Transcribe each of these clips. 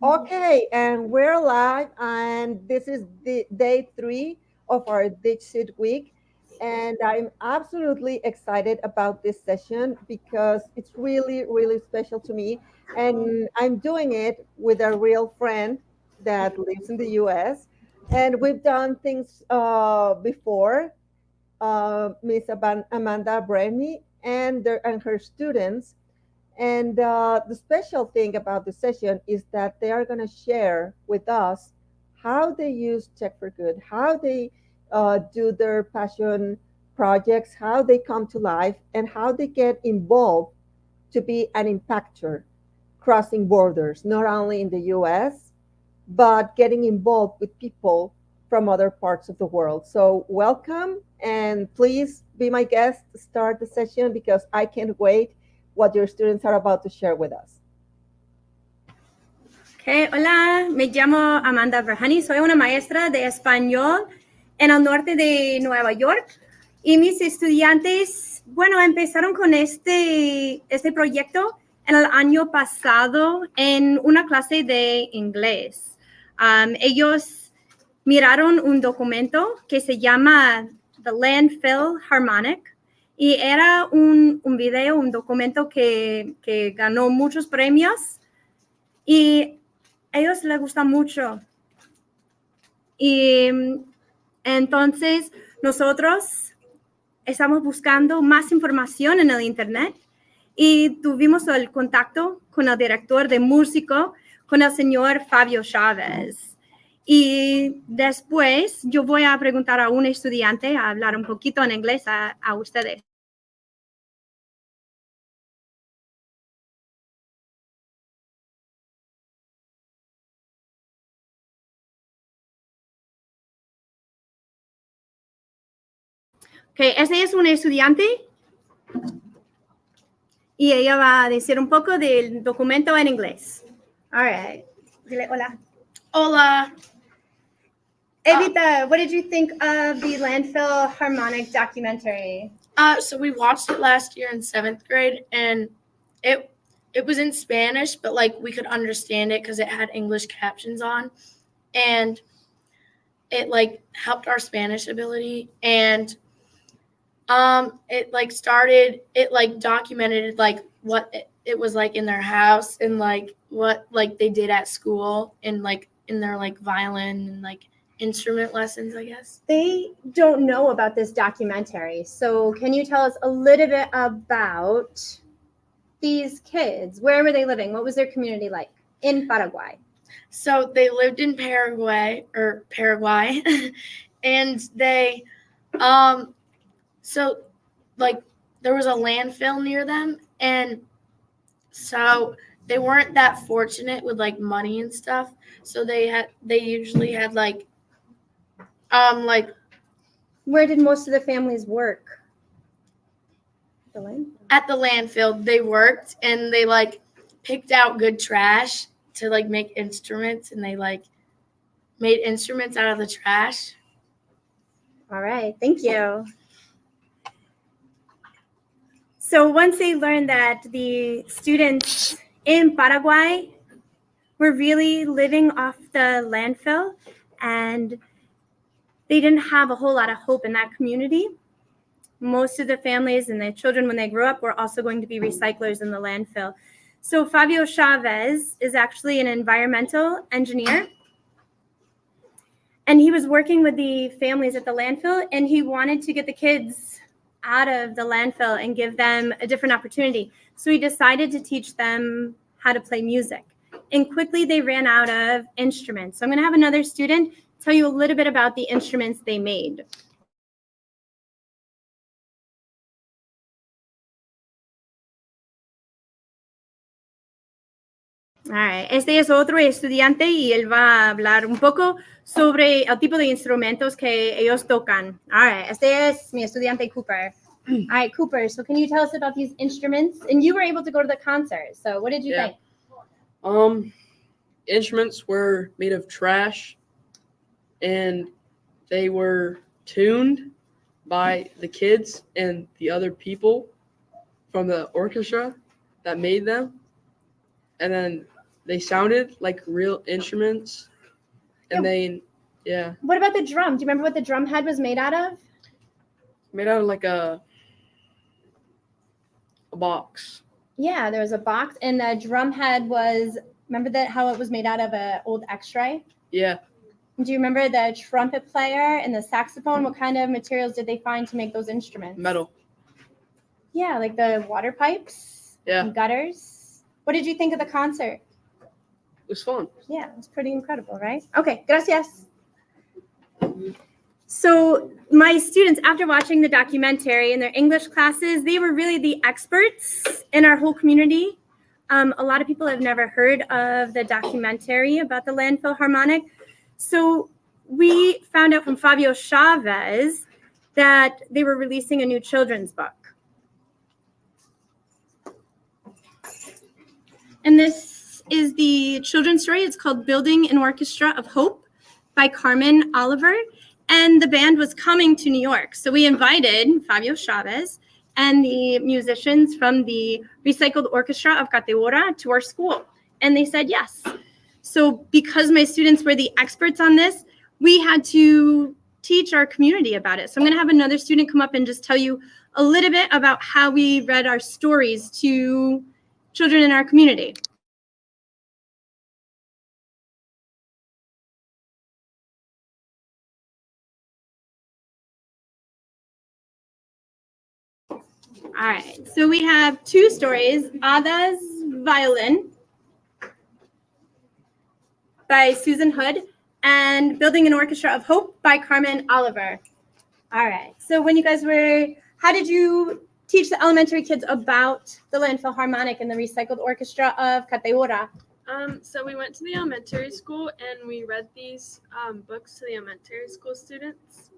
Okay, and we're live, and this is the day 3 of our Dixit week. And I'm absolutely excited about this session because it's really, really special to me. And I'm doing it with a real friend that lives in the US. And we've done things before, Miss Amanda Bremy and her students. And the special thing about the session is that they are going to share with us how they use Tech for Good, how they do their passion projects, how they come to life, and how they get involved to be an impactor crossing borders, not only in the US, but getting involved with people from other parts of the world. So, welcome, and please be my guest to start the session because I can't wait what your students are about to share with us. Okay, hola, me llamo Amanda Brahani, soy una maestra de español en el norte de Nueva York y mis estudiantes, bueno, empezaron con este proyecto en el año pasado en una clase de inglés. Ellos miraron un documento que se llama The Landfill Harmonic y era un video, un documento que ganó muchos premios y a ellos les gusta mucho. Y entonces nosotros estamos buscando más información en el internet y tuvimos el contacto con el director de músico, con el señor Fabio Chávez. Y después yo voy a preguntar a un estudiante a hablar un poquito en inglés a ustedes. Okay, este es un estudiante y ella va a decir un poco del documento en inglés. All right. Dile hola. Hola. Evita, what did you think of the Landfill Harmonic documentary? So we watched it last year in 7th grade, and it was in Spanish, but like we could understand it because it had English captions on, and it like helped our Spanish ability. And it like documented like what it was like in their house and like what like they did at school and like in their like violin and like instrument lessons, I guess. They don't know about this documentary, so can you tell us a little bit about these kids? Where were they living? What was their community like in Paraguay? So they lived in Paraguay, and they so like there was a landfill near them, and so they weren't that fortunate with like money and stuff. So they usually had like where did most of the families work? At the landfill. They worked and they like picked out good trash to like make instruments, and they like made instruments out of the trash. All right, thank you. So once they learned that the students in Paraguay were really living off the landfill and they didn't have a whole lot of hope in that community, most of the families and their children when they grew up were also going to be recyclers in the landfill. So Fabio Chavez is actually an environmental engineer, and he was working with the families at the landfill, and he wanted to get the kids out of the landfill and give them a different opportunity. So he decided to teach them how to play music. And quickly they ran out of instruments. So I'm going to have another student tell you a little bit about the instruments they made. All right. Este es otro estudiante y él va a hablar un poco sobre el tipo de instrumentos que ellos tocan. All right. Este es mi estudiante Cooper. All right, Cooper. So can you tell us about these instruments? And you were able to go to the concert. So what did you think? Instruments were made of trash, and they were tuned by the kids and the other people from the orchestra that made them. And then they sounded like real instruments. And yeah, What about the drum? Do you remember what the drum head was made out of? made out of like a box. Yeah, there was a box, and the drum head was, remember that how it was made out of an old X-ray? Yeah, Do you remember the trumpet player and the saxophone? What kind of materials did they find to make those instruments? metal. Yeah, like the water pipes Yeah, and gutters. What did you think of the concert? it was fun. Yeah, it was pretty incredible, right? Okay, gracias. So my students, after watching the documentary in their English classes, they were really the experts in our whole community. A lot of people have never heard of the documentary about the Land Philharmonic. So we found out from Fabio Chavez that they were releasing a new children's book. And this is the children's story. It's called Building an Orchestra of Hope by Carmen Oliver. And the band was coming to New York. So we invited Fabio Chavez and the musicians from the Recycled Orchestra of Cateora to our school. And they said yes. So because my students were the experts on this, we had to teach our community about it. So I'm going to have another student come up and just tell you a little bit about how we read our stories to children in our community. All right, so we have two stories, Ada's Violin by Susan Hood and Building an Orchestra of Hope by Carmen Oliver. All right, so when you guys how did you teach the elementary kids about the Land Philharmonic and the Recycled Orchestra of Cateora? So we went to the elementary school and we read these books to the elementary school students,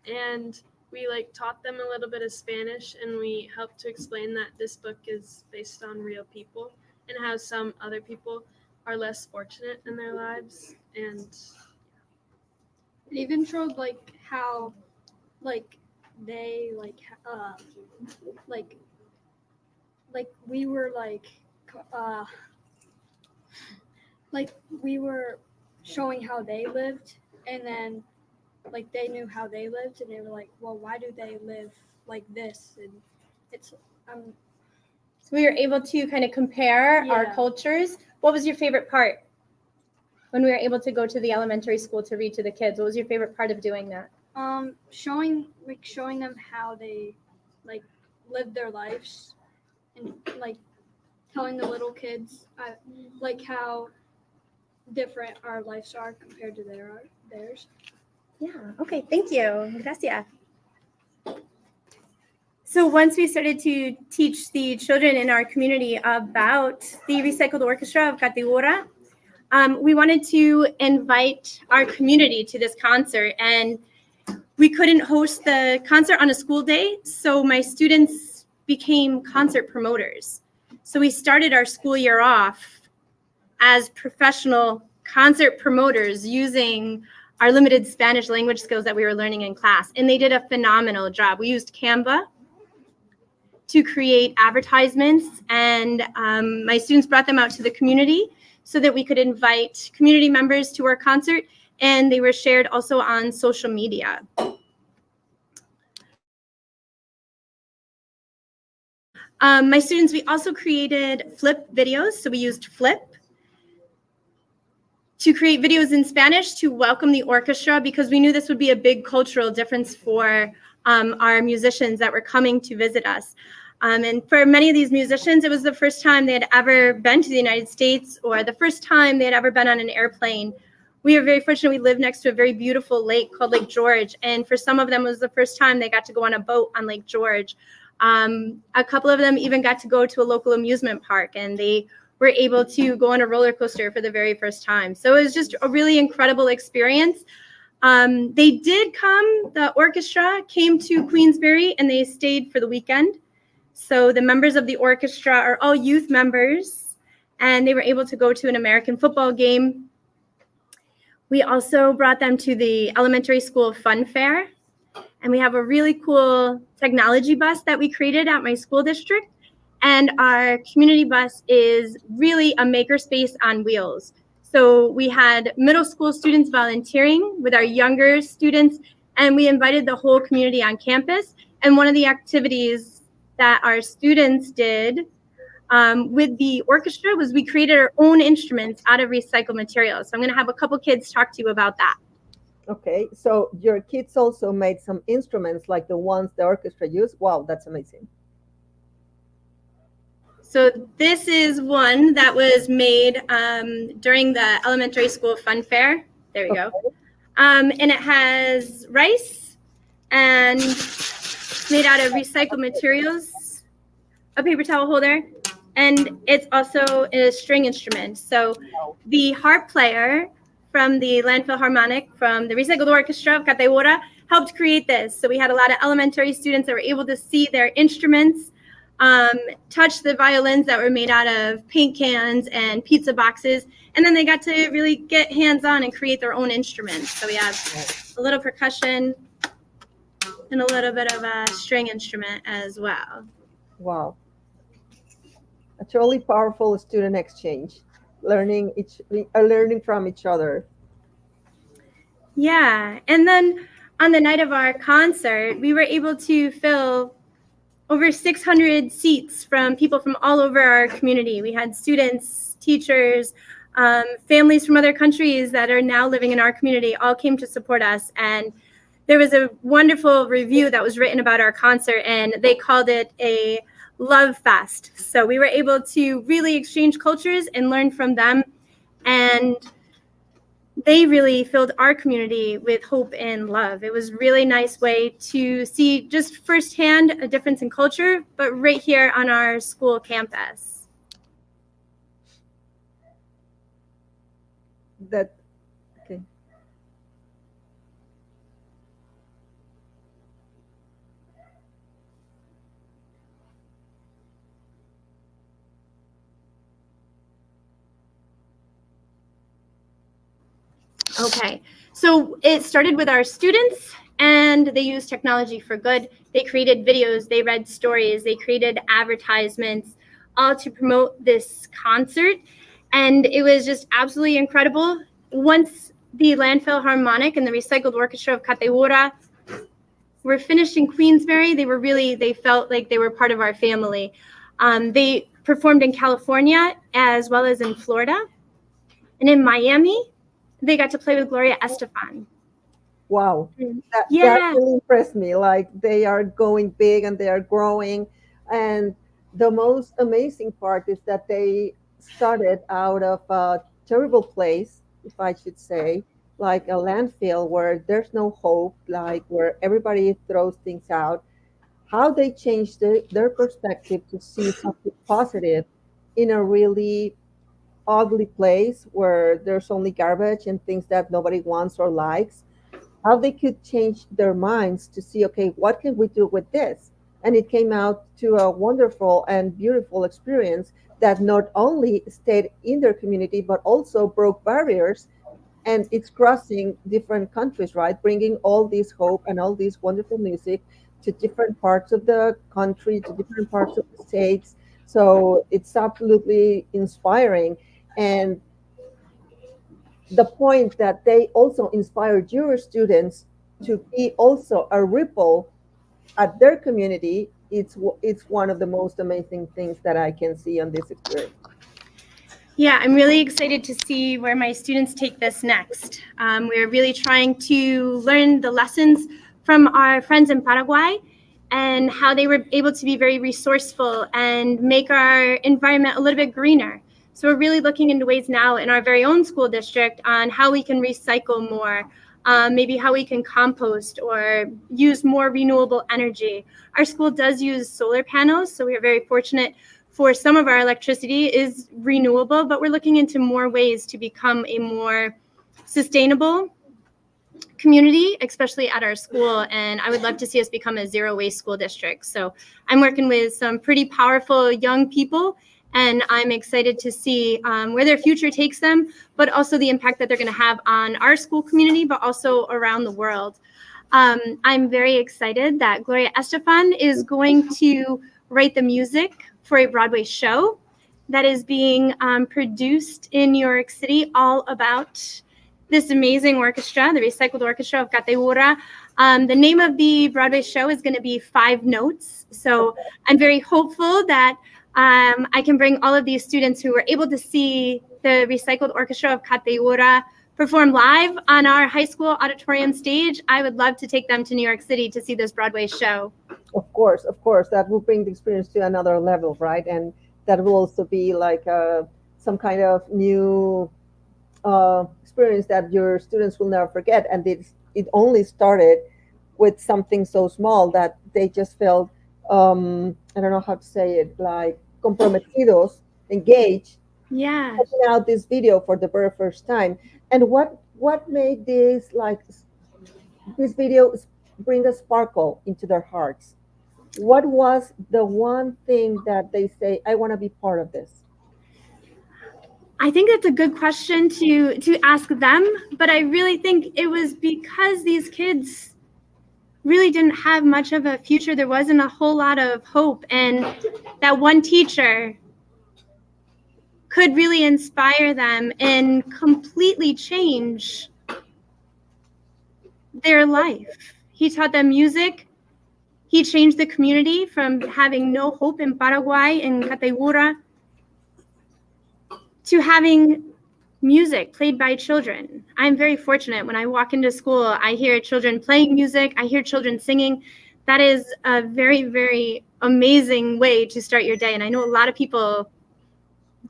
and we taught them a little bit of Spanish, and we helped to explain that this book is based on real people and how some other people are less fortunate in their lives. And it even showed how they we were we were showing how they lived, and then they knew how they lived, and they were like, well, why do they live like this? And it's So we were able to kind of compare our cultures. What was your favorite part when we were able to go to the elementary school to read to the kids? What was your favorite part of doing that? showing them how they live their lives, and telling the little kids how different our lives are compared to theirs. Yeah, okay, thank you. Gracias. So once we started to teach the children in our community about the Recycled Orchestra of Cateora, we wanted to invite our community to this concert, and we couldn't host the concert on a school day, so my students became concert promoters. So we started our school year off as professional concert promoters using our limited Spanish language skills that we were learning in class, and they did a phenomenal job. We used Canva to create advertisements, and my students brought them out to the community so that we could invite community members to our concert, and they were shared also on social media. My students, we also created Flip videos. So we used Flip to create videos in Spanish to welcome the orchestra, because we knew this would be a big cultural difference for our musicians that were coming to visit us. And for many of these musicians, it was the first time they had ever been to the United States, or the first time they had ever been on an airplane. We are very fortunate. We live next to a very beautiful lake called Lake George. And for some of them, it was the first time they got to go on a boat on Lake George. A couple of them even got to go to a local amusement park, and they were able to go on a roller coaster for the very first time. So it was just a really incredible experience. They did come, the orchestra came to Queensbury, and they stayed for the weekend. So the members of the orchestra are all youth members, and they were able to go to an American football game. We also brought them to the elementary school fun fair, and we have a really cool technology bus that we created at my school district. And our community bus is really a makerspace on wheels. So we had middle school students volunteering with our younger students, and we invited the whole community on campus. And one of the activities that our students did with the orchestra was we created our own instruments out of recycled materials. So I'm going to have a couple kids talk to you about that. Okay, so your kids also made some instruments like the ones the orchestra used. Wow, that's amazing. So this is one that was made during the elementary school fun fair. There we go. And it has rice and made out of recycled materials, a paper towel holder, and it's also a string instrument. So the harp player from the Landfill Harmonic from the Recycled Orchestra of Categoria helped create this. So we had a lot of elementary students that were able to see their instruments, touch the violins that were made out of paint cans and pizza boxes, and then they got to really get hands-on and create their own instruments. So we have a little percussion and a little bit of a string instrument as well. Wow. A truly powerful student exchange, learning from each other. Yeah, and then on the night of our concert, we were able to fill over 600 seats from people from all over our community. We had students, teachers, families from other countries that are now living in our community all came to support us. And there was a wonderful review that was written about our concert, and they called it a love fest. So we were able to really exchange cultures and learn from them. And they really filled our community with hope and love. It was a really nice way to see just firsthand a difference in culture, but right here on our school campus. Okay. Okay, so it started with our students, and they used technology for good. They created videos, they read stories, they created advertisements, all to promote this concert. And it was just absolutely incredible. Once the Landfill Harmonic and the Recycled Orchestra of Categoria were finished in Queensbury, they felt like they were part of our family. They performed in California as well as in Florida. And in Miami, they got to play with Gloria Estefan. Wow, that really impressed me. Like, they are going big and they are growing. And the most amazing part is that they started out of a terrible place, if I should say, like a landfill where there's no hope, like where everybody throws things out. How they changed their perspective to see something positive in a really ugly place where there's only garbage and things that nobody wants or likes. How they could change their minds to see, okay, what can we do with this? And it came out to a wonderful and beautiful experience that not only stayed in their community, but also broke barriers. And it's crossing different countries, right? Bringing all this hope and all this wonderful music to different parts of the country, to different parts of the states. So it's absolutely inspiring. And the point that they also inspired your students to be also a ripple at their community, it's one of the most amazing things that I can see on this experience. Yeah, I'm really excited to see where my students take this next. We're really trying to learn the lessons from our friends in Paraguay and how they were able to be very resourceful and make our environment a little bit greener. So we're really looking into ways now in our very own school district on how we can recycle more, maybe how we can compost or use more renewable energy. Our school does use solar panels, so we are very fortunate for some of our electricity is renewable, but we're looking into more ways to become a more sustainable community, especially at our school. And I would love to see us become a zero waste school district. So I'm working with some pretty powerful young people, and I'm excited to see where their future takes them, but also the impact that they're going to have on our school community, but also around the world. I'm very excited that Gloria Estefan is going to write the music for a Broadway show that is being produced in New York City, all about this amazing orchestra, the Recycled Orchestra of Cateura. The name of the Broadway show is going to be Five Notes. So I'm very hopeful that I can bring all of these students who were able to see the Recycled Orchestra of Cateura perform live on our high school auditorium stage. I would love to take them to New York City to see this Broadway show. Of course, that will bring the experience to another level, right? And that will also be like some kind of new experience that your students will never forget. And it only started with something so small that they just felt, I don't know how to say it, like comprometidos, engaged, Yeah. putting out this video for the very first time. And what made this video bring a sparkle into their hearts? What was the one thing that they say, I want to be part of this? I think that's a good question to ask them, but I really think it was because these kids really didn't have much of a future. There wasn't a whole lot of hope, and that one teacher could really inspire them and completely change their life. He taught them music. He changed the community from having no hope in Paraguay, in Cateura, to having music played by children. I'm very fortunate. When I walk into school, I hear children playing music. I hear children singing. That is a very, very amazing way to start your day. And I know a lot of people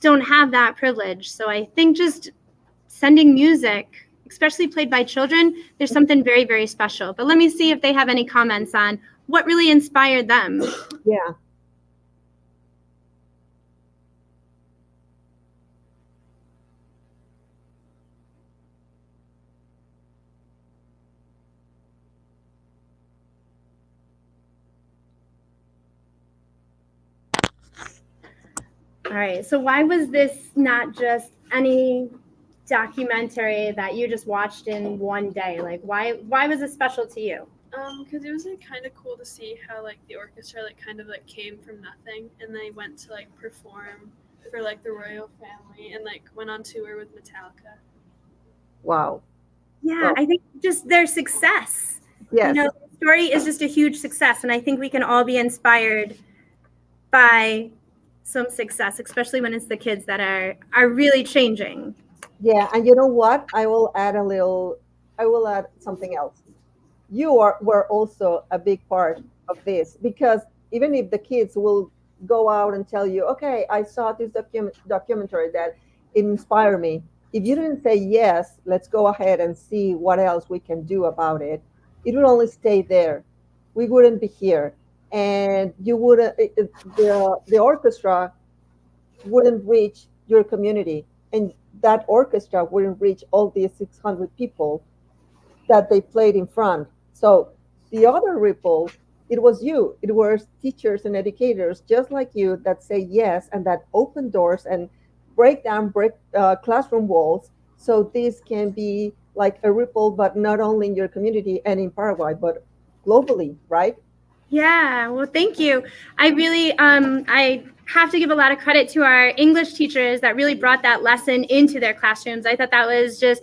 don't have that privilege. So I think just sending music, especially played by children, there's something very, very special. But let me see if they have any comments on what really inspired them. Yeah. All right, so why was this not just any documentary that you just watched in one day? Like, why was it special to you? Because it was like kind of cool to see how like the orchestra like kind of like came from nothing and they went to like perform for like the royal family and like went on tour with Metallica. Wow. Yeah, Well, I think just their success. Yes. You know, the story is just a huge success, and I think we can all be inspired by some success, especially when it's the kids that are really changing. Yeah, and you know what? I will add something else. You were also a big part of this, because even if the kids will go out and tell you, okay, I saw this documentary that inspired me. If you didn't say, yes, let's go ahead and see what else we can do about it, it would only stay there. We wouldn't be here. And you wouldn't, the orchestra wouldn't reach your community. And that orchestra wouldn't reach all these 600 people that they played in front. So the other ripple, it was you. It was teachers and educators just like you that say yes, and that open doors and break classroom walls. So this can be like a ripple, but not only in your community and in Paraguay, but globally, right? Yeah, well, thank you. I really, I have to give a lot of credit to our English teachers that really brought that lesson into their classrooms. I thought that was just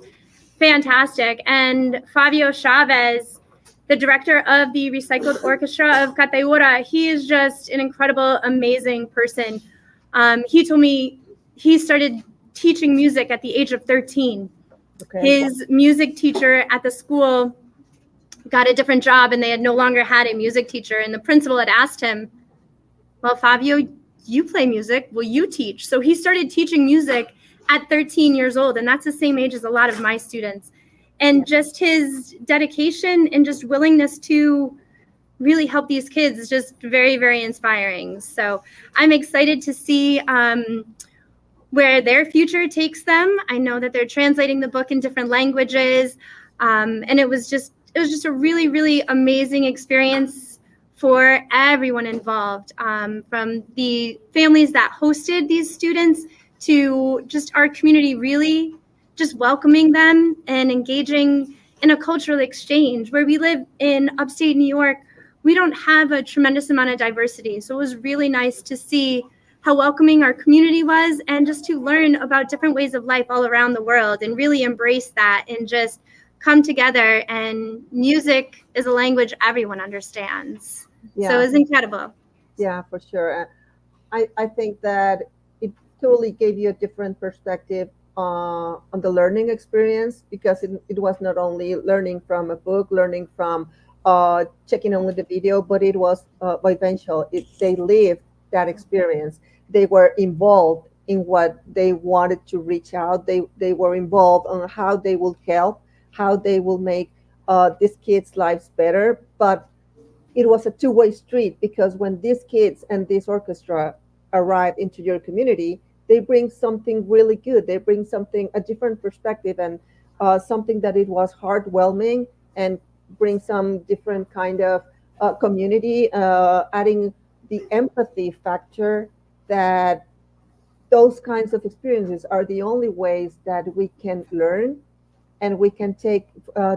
fantastic. And Fabio Chavez, the director of the Recycled Orchestra of Cateura, he is just an incredible, amazing person. He told me he started teaching music at the age of 13. Okay. His music teacher at the school got a different job, and they had no longer had a music teacher. And the principal had asked him, well, Fabio, you play music, will you teach? So he started teaching music at 13 years old, and that's the same age as a lot of my students. And just his dedication and just willingness to really help these kids is just very, very inspiring. So I'm excited to see where their future takes them. I know that they're translating the book in different languages, and it was just a really, really amazing experience for everyone involved, from the families that hosted these students to just our community really just welcoming them and engaging in a cultural exchange. Where we live in upstate New York, we don't have a tremendous amount of diversity. So it was really nice to see how welcoming our community was, and just to learn about different ways of life all around the world and really embrace that and just come together. And music is a language everyone understands. Yeah. So it was incredible. Yeah, for sure. I think that it totally gave you a different perspective on the learning experience, because it was not only learning from a book, learning from checking only the video, but it was vivencial. They lived that experience. They were involved in what they wanted to reach out. They were involved on how they will help, how they will make these kids' lives better. But it was a two-way street, because when these kids and this orchestra arrive into your community, they bring something really good. They bring something, a different perspective, and something that it was heartwarming, and bring some different kind of community, adding the empathy factor, that those kinds of experiences are the only ways that we can learn, and we can take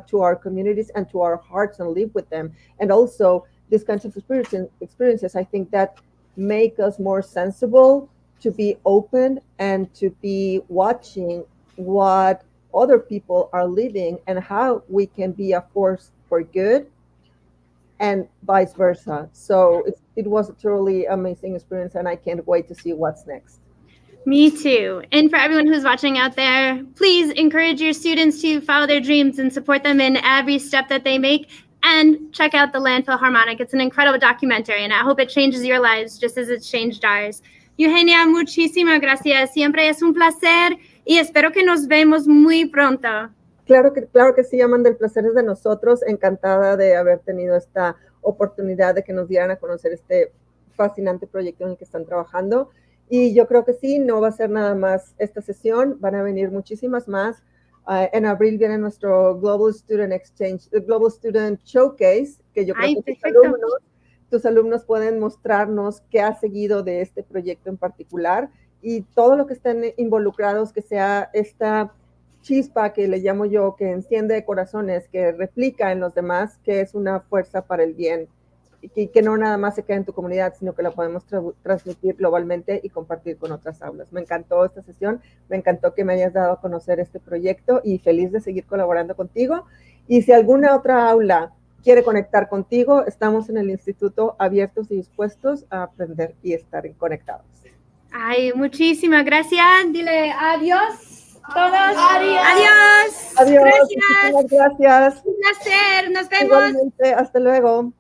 to our communities and to our hearts and live with them. And also these kinds of experiences, I think, that make us more sensible, to be open and to be watching what other people are living, and how we can be a force for good, and vice versa. So it was a truly amazing experience, and I can't wait to see what's next. Me too. And for everyone who's watching out there, please encourage your students to follow their dreams and support them in every step that they make. And check out the Landfill Harmonic. It's an incredible documentary, and I hope it changes your lives just as it's changed ours. Eugenia, muchísimas gracias. Siempre es un placer y espero que nos vemos muy pronto. Claro que sí, Amanda, el placer es de nosotros. Encantada de haber tenido esta oportunidad de que nos dieran a conocer este fascinante proyecto en el que están trabajando. Y yo creo que sí, no va a ser nada más esta sesión, van a venir muchísimas más. En abril viene nuestro Global Student Exchange, el Global Student Showcase, que yo creo que tus alumnos pueden mostrarnos qué ha seguido de este proyecto en particular, y todo lo que estén involucrados, que sea esta chispa que le llamo yo, que enciende corazones, que replica en los demás, que es una fuerza para el bien, y que no nada más se queda en tu comunidad, sino que la podemos transmitir globalmente y compartir con otras aulas. Me encantó esta sesión, me encantó que me hayas dado a conocer este proyecto, y feliz de seguir colaborando contigo. Y si alguna otra aula quiere conectar contigo, estamos en el instituto abiertos y dispuestos a aprender y estar conectados. Ay, muchísimas gracias. Dile adiós todos. Adiós. Adiós. Adiós. Gracias. Un placer. Nos vemos. Igualmente. Hasta luego.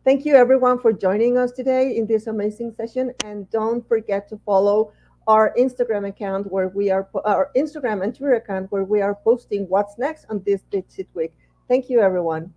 Thank you everyone for joining us today in this amazing session, and don't forget to follow our Instagram account, where we are our Instagram and Twitter account, where we are posting what's next on this DeepSeek week. Thank you everyone.